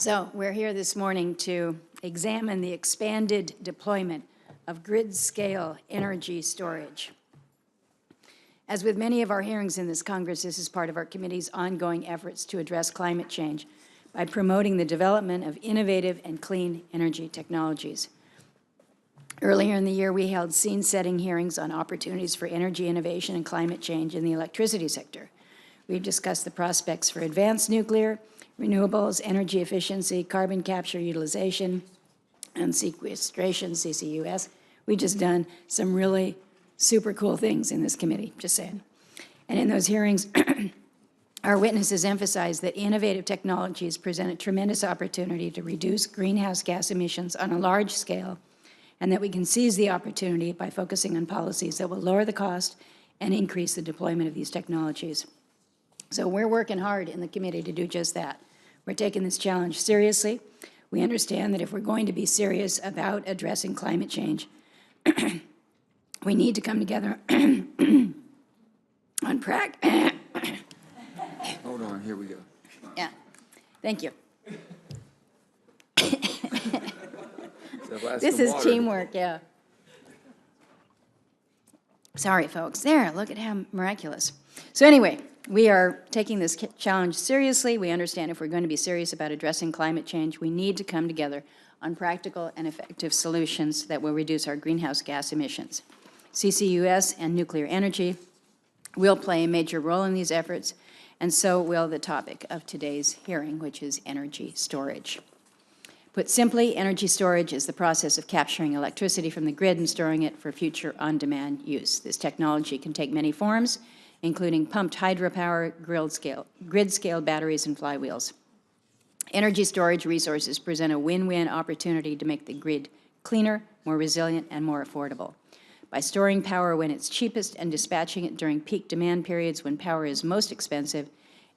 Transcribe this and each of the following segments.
So we're here this morning to examine the expanded deployment of grid-scale energy storage. As with many of our hearings in this Congress, this is part of our committee's ongoing efforts to address climate change by promoting the development of innovative and clean energy technologies. Earlier in the year, we held scene-setting hearings on opportunities for energy innovation and climate change in the electricity sector. We've discussed the prospects for advanced nuclear, renewables, energy efficiency, carbon capture utilization, and sequestration, CCUS. We've just done some really super cool things in this committee, just saying. And in those hearings, our witnesses emphasized that innovative technologies present a tremendous opportunity to reduce greenhouse gas emissions on a large scale, and that we can seize the opportunity by focusing on policies that will lower the cost and increase the deployment of these technologies. So we're working hard in the committee to do just that. We're taking this challenge seriously. We understand that if we're going to be serious about addressing climate change, we need to come together on Hold on, here we go. Yeah, thank you. This is teamwork, yeah. Sorry, folks. There, look at how miraculous. So anyway, we are taking this challenge seriously. We understand if we're going to be serious about addressing climate change, we need to come together on practical and effective solutions that will reduce our greenhouse gas emissions. CCUS and nuclear energy will play a major role in these efforts, and so will the topic of today's hearing, which is energy storage. Put simply, energy storage is the process of capturing electricity from the grid and storing it for future on-demand use. This technology can take many forms, including pumped hydropower, grid-scale batteries, and flywheels. Energy storage resources present a win-win opportunity to make the grid cleaner, more resilient, and more affordable. By storing power when it's cheapest and dispatching it during peak demand periods when power is most expensive,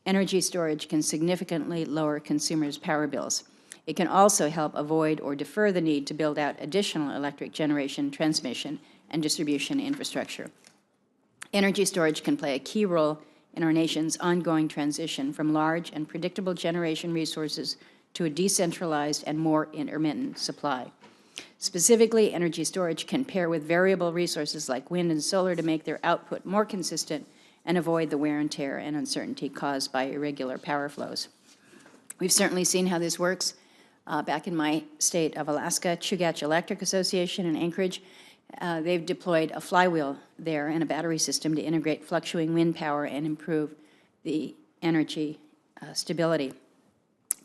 energy storage can significantly lower consumers' power bills. It can also help avoid or defer the need to build out additional electric generation, transmission, and distribution infrastructure. Energy storage can play a key role in our nation's ongoing transition from large and predictable generation resources to a decentralized and more intermittent supply. Specifically, energy storage can pair with variable resources like wind and solar to make their output more consistent and avoid the wear and tear and uncertainty caused by irregular power flows. We've certainly seen how this works. Back in my state of Alaska, Chugach Electric Association in Anchorage, they've deployed a flywheel there and a battery system to integrate fluctuating wind power and improve the energy stability.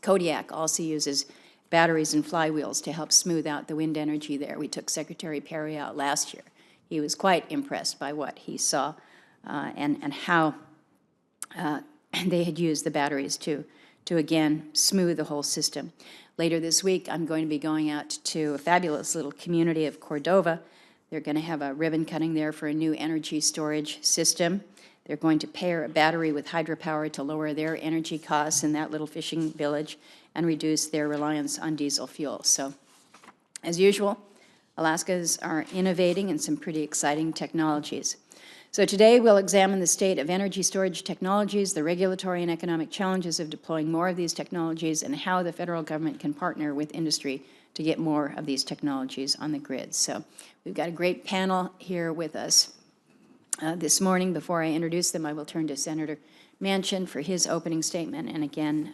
Kodiak also uses batteries and flywheels to help smooth out the wind energy there. We took Secretary Perry out last year. He was quite impressed by what he saw and how they had used the batteries to again smooth the whole system. Later this week, I'm going to be going out to a fabulous little community of Cordova. They're going to have a ribbon cutting there for a new energy storage system. They're going to pair a battery with hydropower to lower their energy costs in that little fishing village and reduce their reliance on diesel fuel. So, as usual, Alaskans are innovating in some pretty exciting technologies. So today we'll examine the state of energy storage technologies, the regulatory and economic challenges of deploying more of these technologies, and how the federal government can partner with industry to get more of these technologies on the grid. So we've got a great panel here with us this morning. Before I introduce them, I will turn to Senator Manchin for his opening statement. And again,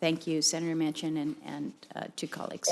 thank you, Senator Manchin, and to colleagues.